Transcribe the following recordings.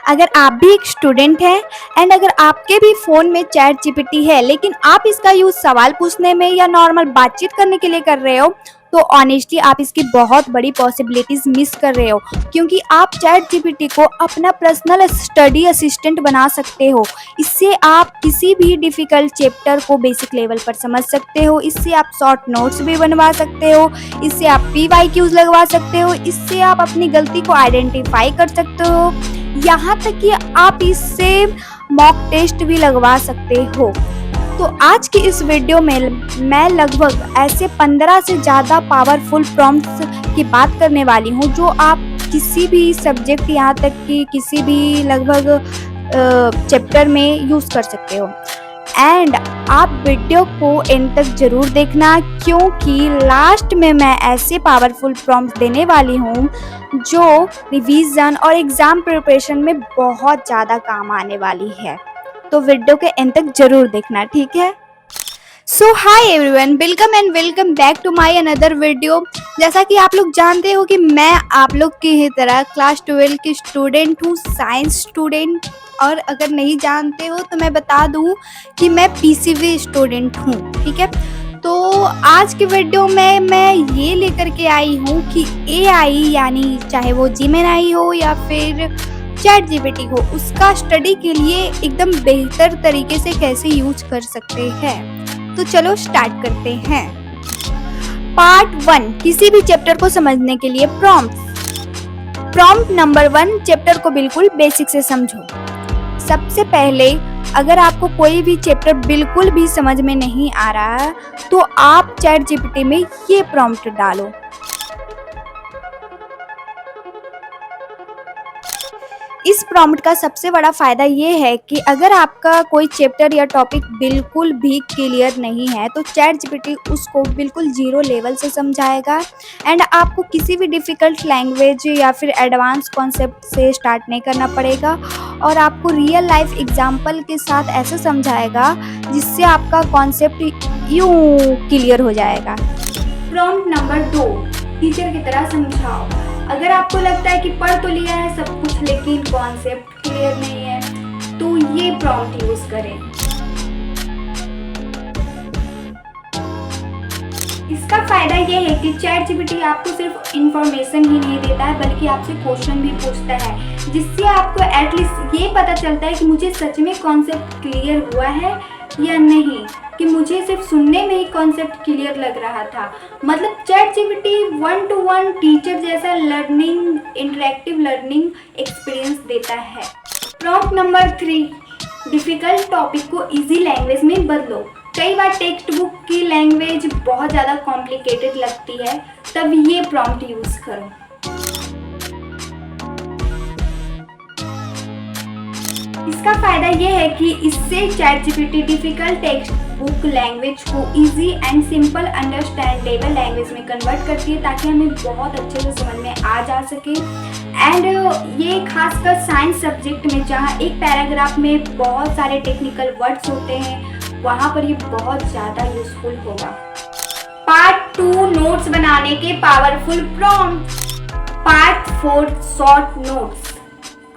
अगर आप भी एक स्टूडेंट हैं एंड अगर आपके भी फ़ोन में चैट जीपीटी है लेकिन आप इसका यूज़ सवाल पूछने में या नॉर्मल बातचीत करने के लिए कर रहे हो, तो ऑनेस्टली आप इसकी बहुत बड़ी पॉसिबिलिटीज़ मिस कर रहे हो, क्योंकि आप चैट जीपीटी को अपना पर्सनल स्टडी असिस्टेंट बना सकते हो। इससे आप किसी भी डिफ़िकल्ट चैप्टर को बेसिक लेवल पर समझ सकते हो, इससे आप शॉर्ट नोट्स भी बनवा सकते हो, इससे आप पीवाईक्यूज़ लगवा सकते हो, इससे आप अपनी गलती को आइडेंटिफ़ाई कर सकते हो, यहाँ तक कि आप इससे मॉक टेस्ट भी लगवा सकते हो। तो आज की इस वीडियो में मैं लगभग ऐसे 15 से ज़्यादा पावरफुल प्रॉम्प्ट्स की बात करने वाली हूँ, जो आप किसी भी सब्जेक्ट यहाँ तक कि किसी भी लगभग चैप्टर में यूज़ कर सकते हो। एंड आप वीडियो को एंड तक ज़रूर देखना, क्योंकि लास्ट में मैं ऐसे पावरफुल प्रॉम्प्ट्स देने वाली हूँ जो रिवीजन और एग्ज़ाम प्रिपरेशन में बहुत ज़्यादा काम आने वाली है। तो वीडियो के एंड तक ज़रूर देखना, ठीक है। So hi everyone, welcome and welcome back to my another video. जैसा कि आप लोग जानते हो कि मैं आप लोग की ही तरह क्लास 12 की स्टूडेंट हूँ, साइंस स्टूडेंट। और अगर नहीं जानते हो तो मैं बता दूँ कि मैं पीसीबी स्टूडेंट हूँ, ठीक है। तो आज की वीडियो में मैं ये लेकर के आई हूँ कि एआई यानी चाहे वो जेमिनी हो या फिर चैट जीपीटी हो, उसका स्टडी के लिए एकदम बेहतर तरीके से कैसे यूज कर सकते हैं। तो चलो स्टार्ट करते हैं। पार्ट 1, किसी भी चैप्टर को समझने के लिए प्रॉम्प्ट नंबर 1, चैप्टर को बिल्कुल बेसिक से समझो। सबसे पहले अगर आपको कोई भी चैप्टर बिल्कुल भी समझ में नहीं आ रहा है तो आप चैट जीपीटी में ये प्रॉम्प्ट डालो। इस प्रॉम्प्ट का सबसे बड़ा फ़ायदा ये है कि अगर आपका कोई चैप्टर या टॉपिक बिल्कुल भी क्लियर नहीं है तो चैट जीपीटी उसको बिल्कुल ज़ीरो लेवल से समझाएगा एंड आपको किसी भी डिफ़िकल्ट लैंग्वेज या फिर एडवांस कॉन्सेप्ट से स्टार्ट नहीं करना पड़ेगा और आपको रियल लाइफ एग्जाम्पल के साथ ऐसे समझाएगा जिससे आपका कॉन्सेप्ट यूँ क्लियर हो जाएगा। प्रॉम्प्ट नंबर 2, टीचर की तरह समझाओ। अगर आपको लगता है कि पढ़ तो लिया है सब कुछ लेकिन कॉन्सेप्ट क्लियर नहीं है, तो ये प्रॉम्प्ट यूज करें। इसका फायदा ये है कि चैट जीपीटी आपको सिर्फ इंफॉर्मेशन ही नहीं देता है बल्कि आपसे क्वेश्चन भी पूछता है, जिससे आपको एटलीस्ट ये पता चलता है कि मुझे सच में कॉन्सेप्ट क्लियर हुआ है या नहीं, कि मुझे सिर्फ सुनने में ही कॉन्सेप्ट क्लियर लग रहा था। मतलब चैट जीपीटी 1-to-1 टीचर जैसा लर्निंग, इंटरेक्टिव लर्निंग एक्सपीरियंस देता है। प्रॉम्प्ट नंबर 3, डिफ़िकल्ट टॉपिक को इजी लैंग्वेज में बदलो। कई बार टेक्स्ट बुक की लैंग्वेज बहुत ज़्यादा कॉम्प्लिकेटेड लगती है, तब ये प्रॉम्प्ट यूज़ करो। इसका फ़ायदा ये है कि इससे ChatGPT difficult textbook language को easy and simple understandable language में कन्वर्ट करती है, ताकि हमें बहुत अच्छे से समझ में आ जा सके। एंड ये खासकर साइंस सब्जेक्ट में, जहाँ एक पैराग्राफ में बहुत सारे टेक्निकल वर्ड्स होते हैं, वहाँ पर ये बहुत ज़्यादा यूजफुल होगा। पार्ट 2, नोट्स बनाने के powerful prompt. Part 4, short notes.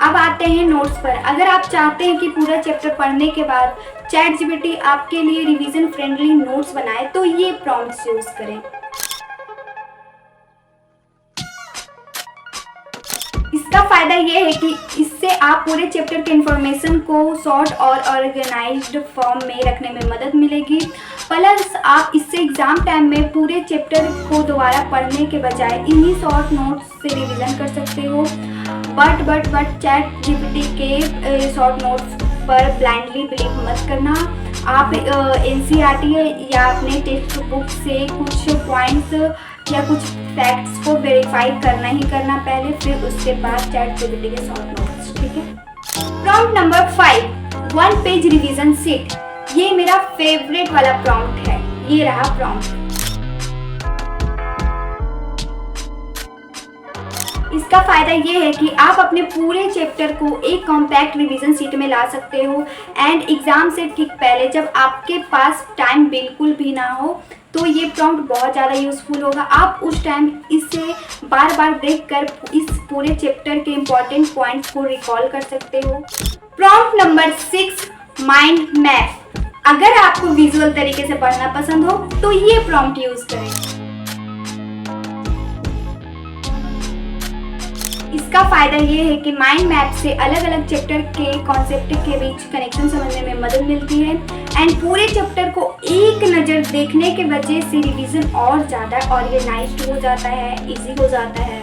अब आते हैं नोट्स पर। अगर आप चाहते हैं कि पूरा चैप्टर पढ़ने के बाद चैट जीपीटी आपके लिए रिवीजन फ्रेंडली नोट्स बनाए, तो ये प्रॉम्प्ट्स यूज करें। इसका फायदा ये है कि इससे आप पूरे चैप्टर के इंफॉर्मेशन को शॉर्ट और ऑर्गेनाइज्ड फॉर्म में रखने में मदद मिलेगी। प्लस आप इससे एग्जाम टाइम में पूरे चैप्टर को दोबारा पढ़ने के बजाय इन्हीं शॉर्ट नोट्स से रिवीजन कर सकते हो। बट चैट जीपीटी के शॉर्ट नोट्स पर ब्लाइंडली बिलीव मत करना। आप एनसीईआरटी या अपने टेक्स्ट बुक से कुछ पॉइंट्स या कुछ फैक्ट्स को वेरीफाई करना ही करना पहले, फिर उसके बाद चैट जीपीटी के शॉर्ट नोट्स, ठीक है। Prompt number 5, 1 page revision sheet. ये मेरा फेवरेट वाला प्रॉम्प्ट है। ये रहा प्रॉम्प्ट। इसका फायदा ये है कि आप अपने पूरे चैप्टर को एक कॉम्पैक्ट रिवीजन शीट में ला सकते हो एंड एग्जाम से ठीक पहले, जब आपके पास टाइम बिल्कुल भी ना हो, तो ये प्रॉम्प्ट बहुत ज़्यादा यूज़फुल होगा। आप उस टाइम इसे बार बार देख कर इस पूरे चैप्टर के इम्पॉर्टेंट पॉइंट्स को रिकॉल कर सकते हो। Prompt number 6, mind map. अगर आपको विजुअल तरीके से पढ़ना पसंद हो तो ये प्रॉम्प्ट यूज़ करें। इसका फ़ायदा ये है कि माइंड मैप से अलग अलग चैप्टर के कॉन्सेप्ट के बीच कनेक्शन समझने में मदद मिलती है एंड पूरे चैप्टर को एक नज़र देखने के वजह से रिवीजन और ज़्यादा ऑर्गेनाइज्ड हो जाता है, इजी हो जाता है।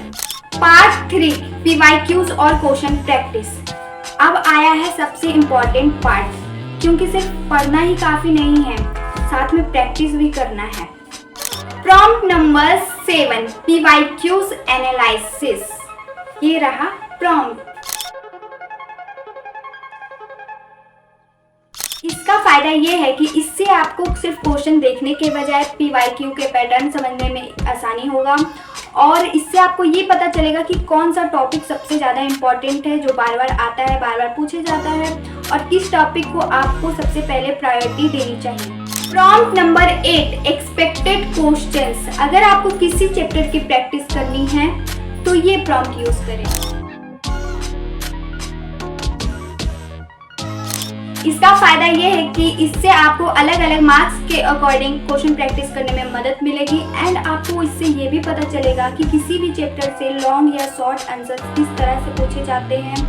पार्ट 3, PYQs और क्वेश्चन प्रैक्टिस। अब आया है सबसे इम्पॉर्टेंट पार्ट, क्योंकि सिर्फ पढ़ना ही काफ़ी नहीं है, साथ में प्रैक्टिस भी करना है। Prompt number 7, PYQs analysis. ये रहा प्रॉम्प्ट। इसका फायदा ये है कि इससे आपको सिर्फ क्वेश्चन देखने के बजाय PYQ के पैटर्न समझने में आसानी होगा और इससे आपको ये पता चलेगा कि कौन सा टॉपिक सबसे ज़्यादा इम्पॉर्टेंट है, जो बार बार आता है, बार बार पूछे जाता है और किस टॉपिक को आपको सबसे पहले प्रायोरिटी देनी चाहिए। Prompt number 8, expected questions. अगर आपको किसी चैप्टर की प्रैक्टिस करनी है तो ये प्रॉम्प्ट यूज करें। इसका फायदा ये है कि इससे आपको अलग अलग मार्क्स के अकॉर्डिंग क्वेश्चन प्रैक्टिस करने में मदद मिलेगी एंड आपको इससे ये भी पता चलेगा कि किसी भी चैप्टर से लॉन्ग या शॉर्ट आंसर किस तरह से पूछे जाते हैं।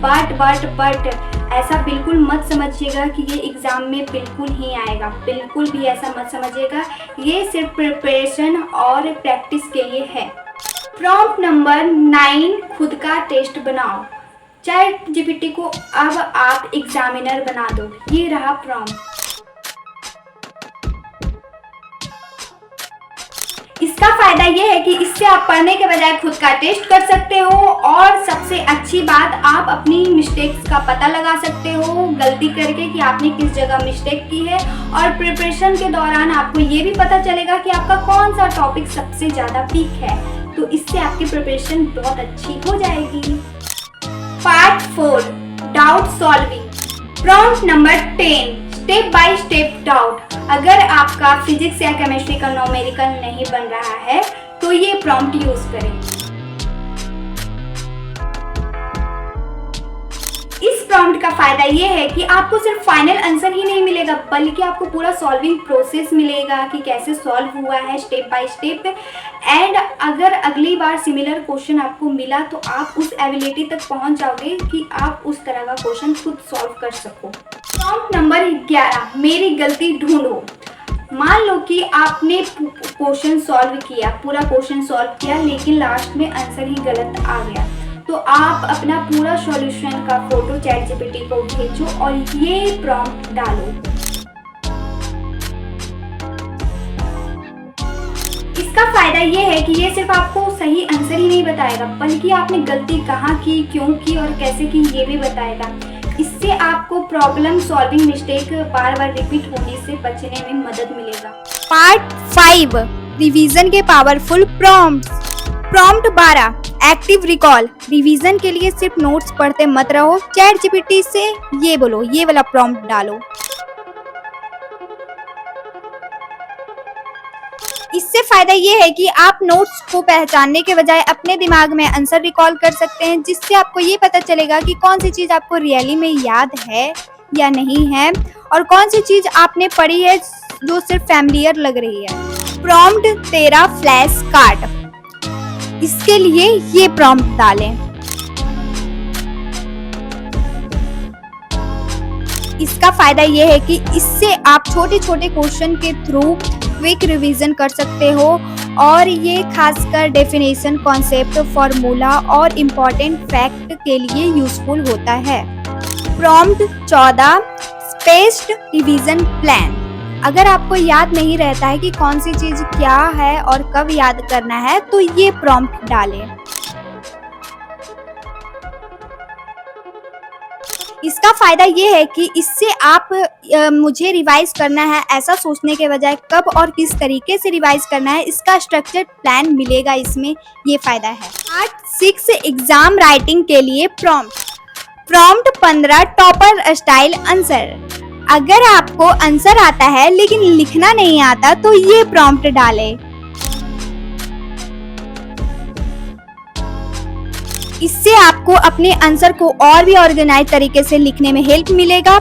बट ऐसा बिल्कुल मत समझिएगा कि ये एग्जाम में बिल्कुल ही आएगा, बिल्कुल भी ऐसा मत समझिएगा। ये सिर्फ प्रिपरेशन और प्रैक्टिस के लिए है। प्रॉम्प्ट नंबर 9, खुद का टेस्ट बनाओ। चैट जीपीटी को अब आप एग्जामिनर बना दो। ये रहा प्रॉम्प्ट। इसका फायदा ये है कि इससे आप पढ़ने के बजाय खुद का टेस्ट कर सकते हो और सबसे अच्छी बात, आप अपनी मिस्टेक्स का पता लगा सकते हो गलती करके कि आपने किस जगह मिस्टेक की है और प्रिपरेशन के दौरान आपको ये भी पता चलेगा कि आपका कौन सा टॉपिक सबसे ज़्यादा वीक है, तो इससे आपकी प्रिपरेशन बहुत अच्छी हो जाएगी। Part 4, doubt solving. Prompt number 10, step by step doubt. अगर आपका फिजिक्स या केमिस्ट्री का न्यूमेरिकल नहीं बन रहा है तो ये प्रॉम्प्ट यूज करें। इस प्रॉम्प्ट का फायदा ये है कि आपको सिर्फ फाइनल आंसर ही नहीं मिलेगा बल्कि आपको पूरा सॉल्विंग प्रोसेस मिलेगा कि कैसे सॉल्व हुआ है स्टेप बाय स्टेप एंड अगर अगली बार सिमिलर क्वेश्चन आपको मिला तो आप उस एबिलिटी तक पहुंच जाओगे कि आप उस तरह का क्वेश्चन खुद सॉल्व कर सको। प्रॉम्प्ट नंबर 11, मेरी गलती ढूंढो। मान लो कि आपने क्वेश्चन सॉल्व किया, पूरा क्वेश्चन सॉल्व किया लेकिन लास्ट में आंसर ही गलत आ गया, तो आप अपना पूरा सॉल्यूशन का फोटो चैट जीपीटी को भेजो और ये प्रॉम्प्ट डालो। इसका फायदा ये है कि ये सिर्फ आपको सही आंसर ही नहीं बताएगा बल्कि आपने गलती कहाँ की, क्यों की और कैसे की ये भी बताएगा। इससे आपको प्रॉब्लम सॉल्विंग मिस्टेक बार बार रिपीट होने से बचने में मदद मिलेगा। पार्ट 5, रिवीजन के powerful prompts. Prompt 12, active recall. Revision के लिए सिर्फ नोट्स पढ़ते मत रहो, चैट जीपीटी से ये बोलो, ये वाला प्रॉम्प्ट डालो। इससे फायदा ये है कि आप नोट्स को पहचानने के बजाय अपने दिमाग में आंसर रिकॉल कर सकते हैं, जिससे आपको ये पता चलेगा कि कौन सी चीज़ आपको रियली में याद है या नहीं है और कौन सी चीज़ आपने पढ़ी है जो सिर्फ फैमिलियर लग रही है। Prompt 13, flash card. इसके लिए ये प्रॉम्प्ट डालें। इसका फायदा ये है कि इससे आप छोटे छोटे क्वेश्चन के थ्रू क्विक रिवीजन कर सकते हो और ये खासकर डेफिनेशन, कॉन्सेप्ट, फॉर्मूला और इम्पोर्टेंट फैक्ट के लिए यूजफुल होता है। Prompt 14, spaced revision plan. अगर आपको याद नहीं रहता है कि कौन सी चीज़ क्या है और कब याद करना है तो ये प्रॉम्प्ट डालें। इसका फायदा ये है कि इससे आप मुझे रिवाइज करना है ऐसा सोचने के बजाय कब और किस तरीके से रिवाइज करना है इसका स्ट्रक्चर्ड प्लान मिलेगा, इसमें ये फायदा है। पार्ट 6, एग्जाम राइटिंग के लिए prompt. Prompt 15, topper style answer. अगर आपको आंसर आता है लेकिन लिखना नहीं आता तो ये प्रॉम्प्ट डालें। इससे आपको अपने आंसर को और भी ऑर्गेनाइज तरीके से लिखने में हेल्प मिलेगा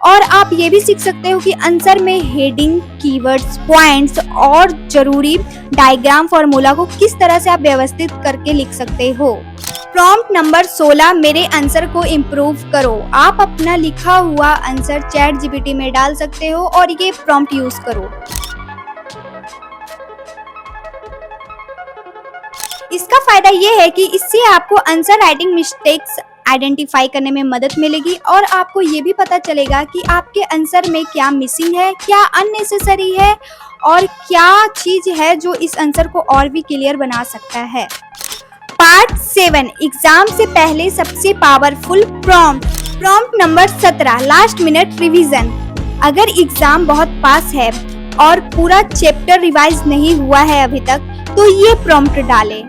और आप ये भी सीख सकते हो कि आंसर में हेडिंग, कीवर्ड्स, पॉइंट्स और जरूरी डायग्राम फॉर्मूला को किस तरह से आप व्यवस्थित करके लिख सकते हो। प्रॉम्प्ट नंबर 16, मेरे आंसर को इम्प्रूव करो। आप अपना लिखा हुआ आंसर चैट जीपीटी में डाल सकते हो और ये प्रॉम्प्ट यूज करो। इसका फायदा ये है कि इससे आपको आंसर राइटिंग मिस्टेक्स आइडेंटिफाई करने में मदद मिलेगी और आपको ये भी पता चलेगा कि आपके आंसर में क्या मिसिंग है, क्या अननेसेसरी है और क्या चीज है जो इस आंसर को और भी क्लियर बना सकता है। पार्ट 7, एग्जाम से पहले सबसे powerful prompt. Prompt number 17, last minute revision. अगर एग्जाम बहुत पास है और पूरा चैप्टर रिवाइज नहीं हुआ है अभी तक तो ये प्रॉम्प्ट डालें।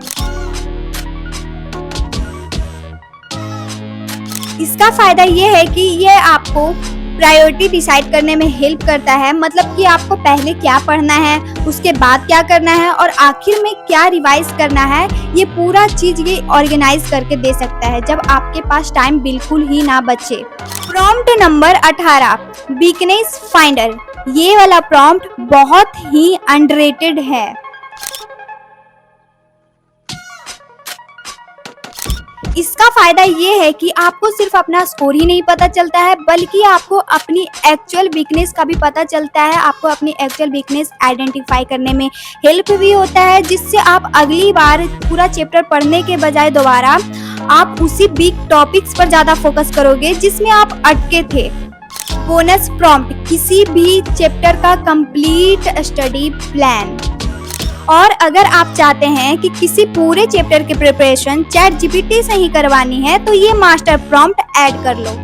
इसका फायदा ये है कि ये आपको प्रायोरिटी डिसाइड करने में हेल्प करता है, मतलब कि आपको पहले क्या पढ़ना है, उसके बाद क्या करना है और आखिर में क्या रिवाइज करना है, ये पूरा चीज ये ऑर्गेनाइज करके दे सकता है जब आपके पास टाइम बिल्कुल ही ना बचे। Prompt number 18, weakness finder. ये वाला प्रॉम्प्ट बहुत ही अंडररेटेड है। इसका फायदा ये है कि आपको सिर्फ अपना स्कोर ही नहीं पता चलता है बल्कि आपको अपनी एक्चुअल वीकनेस का भी पता चलता है। आपको अपनी एक्चुअल वीकनेस आइडेंटिफाई करने में हेल्प भी होता है, जिससे आप अगली बार पूरा चैप्टर पढ़ने के बजाय दोबारा आप उसी वीक टॉपिक्स पर ज़्यादा फोकस करोगे जिसमें आप अटके थे। बोनस प्रॉम्प्ट, किसी भी चैप्टर का कंप्लीट स्टडी प्लान। और अगर आप चाहते हैं कि किसी पूरे चैप्टर की प्रिपरेशन चैट जीपीटी से ही करवानी है तो ये मास्टर प्रॉम्प्ट ऐड कर लो।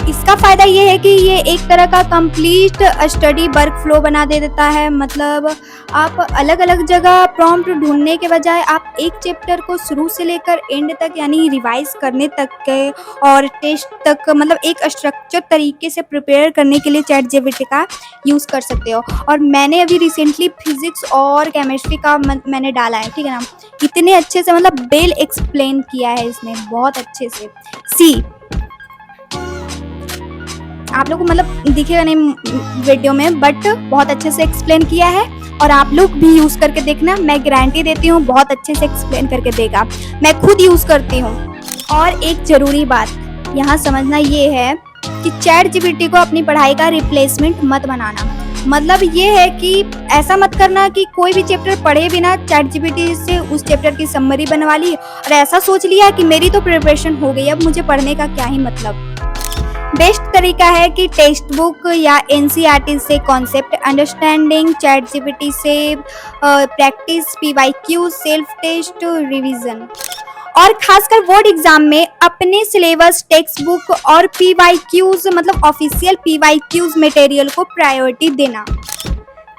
इसका फायदा ये है कि ये एक तरह का कंप्लीट स्टडी वर्क फ्लो बना दे देता है, मतलब आप अलग अलग जगह प्रॉम्प्ट ढूंढने के बजाय आप एक चैप्टर को शुरू से लेकर एंड तक यानी रिवाइज करने तक के और टेस्ट तक मतलब एक स्ट्रक्चर तरीके से प्रिपेयर करने के लिए चैट जीपीटी का यूज़ कर सकते हो। और मैंने अभी रिसेंटली फिजिक्स और केमिस्ट्री का मैंने डाला है, ठीक है ना, इतने अच्छे से मतलब वेल एक्सप्लेन किया है इसने बहुत अच्छे से। सी आप लोग को मतलब दिखेगा नहीं वीडियो में बट बहुत अच्छे से एक्सप्लेन किया है और आप लोग भी यूज़ करके देखना, मैं गारंटी देती हूँ बहुत अच्छे से एक्सप्लेन करके देगा। मैं खुद यूज़ करती हूँ। और एक ज़रूरी बात यहाँ समझना ये है कि चैट जीपीटी को अपनी पढ़ाई का रिप्लेसमेंट मत बनाना। मतलब ये है कि ऐसा मत करना कि कोई भी चैप्टर पढ़े बिना चैट जीपीटी से उस चैप्टर की समरी बनवा ली और ऐसा सोच लिया कि मेरी तो प्रिपरेशन हो गई, अब मुझे पढ़ने का क्या ही मतलब। बेस्ट तरीका है कि टेक्स्ट बुक या एनसीईआरटी से कॉन्सेप्ट अंडरस्टैंडिंग, चैट जीपीटी से practice, PYQ, self test, revision और खासकर बोर्ड एग्जाम में अपने सिलेबस, टेक्स्ट बुक और पीवाईक्यूज मतलब ऑफिशियल पीवाईक्यूज मटेरियल को प्रायोरिटी देना।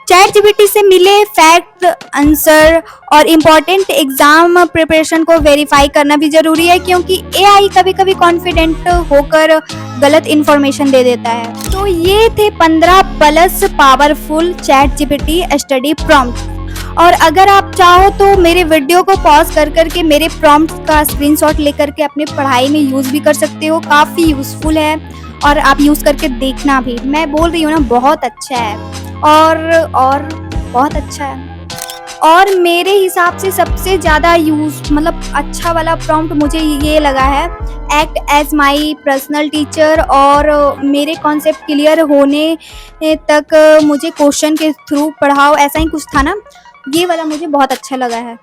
चैट जीपीटी से मिले फैक्ट, आंसर और इम्पोर्टेंट एग्जाम प्रिपरेशन को वेरीफाई करना भी जरूरी है, क्योंकि एआई कभी कभी कॉन्फिडेंट होकर गलत इन्फॉर्मेशन दे देता है। तो ये थे 15+ powerful chat GPT study prompt. और अगर आप चाहो तो मेरे वीडियो को पॉज कर करके मेरे प्रॉम्प्ट का स्क्रीनशॉट लेकर के अपने पढ़ाई में यूज़ भी कर सकते हो, काफ़ी यूज़फुल है और आप यूज़ करके देखना भी। मैं बोल रही हूँ ना, बहुत अच्छा है और बहुत अच्छा है। और मेरे हिसाब से सबसे ज़्यादा यूज मतलब अच्छा वाला प्रॉम्प्ट मुझे ये लगा है, act as my personal teacher और मेरे कॉन्सेप्ट क्लियर होने तक मुझे क्वेश्चन के थ्रू पढ़ाओ, ऐसा ही कुछ था ना। ये वाला मुझे बहुत अच्छा लगा है,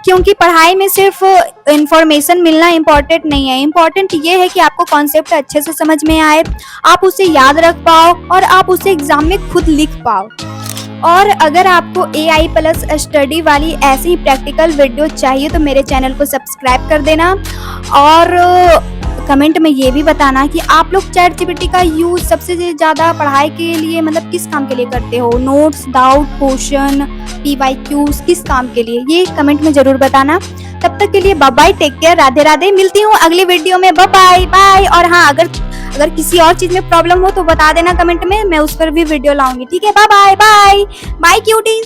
क्योंकि पढ़ाई में सिर्फ इंफॉर्मेशन मिलना इम्पॉर्टेंट नहीं है, इम्पॉर्टेंट ये है कि आपको कॉन्सेप्ट अच्छे से समझ में आए, आप उसे याद रख पाओ और आप उसे एग्जाम में खुद लिख पाओ। और अगर आपको AI प्लस स्टडी वाली ऐसी ही प्रैक्टिकल वीडियो चाहिए तो मेरे चैनल को सब्सक्राइब कर देना और कमेंट में ये भी बताना कि आप लोग चैट जीपीटी का यूज सबसे ज़्यादा पढ़ाई के लिए मतलब किस काम के लिए करते हो, नोट्स, डाउट, क्वेश्चन, पीवाईक्यूज, किस काम के लिए, ये कमेंट में ज़रूर बताना। तब तक के लिए bye bye, take care, Radhe Radhe. मिलती हूँ अगली वीडियो में, बाय बाय बाय। और हाँ, अगर किसी और चीज में प्रॉब्लम हो तो बता देना कमेंट में, मैं उस पर भी वीडियो लाऊंगी। ठीक है, bye bye bye bye cutie.